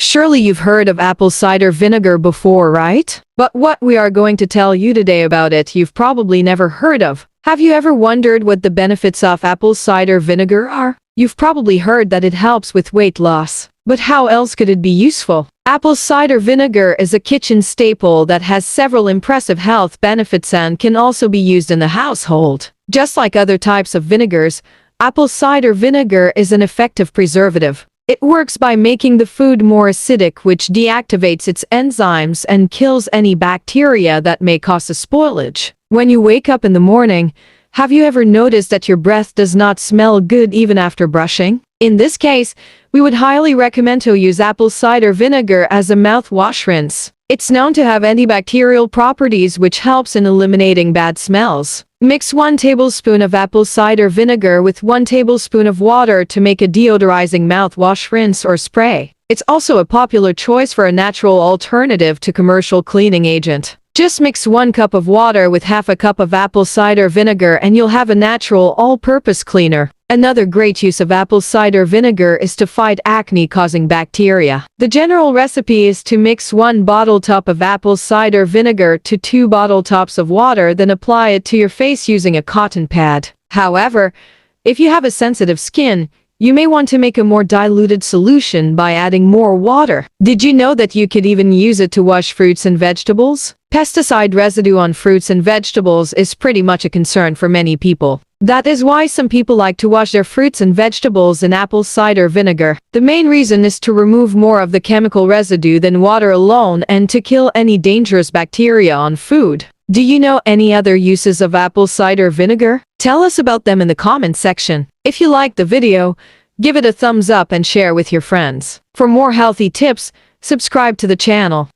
Surely you've heard of apple cider vinegar before, right? But what we are going to tell you today about it, you've probably never heard of. Have you ever wondered what the benefits of apple cider vinegar are? You've probably heard that it helps with weight loss. But how else could it be useful? Apple cider vinegar is a kitchen staple that has several impressive health benefits and can also be used in the household. Just like other types of vinegars, apple cider vinegar is an effective preservative. It works by making the food more acidic, which deactivates its enzymes and kills any bacteria that may cause a spoilage. When you wake up in the morning, have you ever noticed that your breath does not smell good even after brushing? In this case, we would highly recommend to use apple cider vinegar as a mouthwash rinse. It's known to have antibacterial properties which helps in eliminating bad smells. Mix 1 tablespoon of apple cider vinegar with 1 tablespoon of water to make a deodorizing mouthwash rinse or spray. It's also a popular choice for a natural alternative to commercial cleaning agent. Just mix 1 cup of water with half a cup of apple cider vinegar and you'll have a natural all-purpose cleaner. Another great use of apple cider vinegar is to fight acne-causing bacteria. The general recipe is to mix 1 bottle top of apple cider vinegar to 2 bottle tops of water, then apply it to your face using a cotton pad. However, if you have a sensitive skin, you may want to make a more diluted solution by adding more water. Did you know that you could even use it to wash fruits and vegetables? Pesticide residue on fruits and vegetables is pretty much a concern for many people. That is why some people like to wash their fruits and vegetables in apple cider vinegar. The main reason is to remove more of the chemical residue than water alone and to kill any dangerous bacteria on food. Do you know any other uses of apple cider vinegar? Tell us about them in the comment section. If you liked the video, give it a thumbs up and share with your friends. For more healthy tips, subscribe to the channel.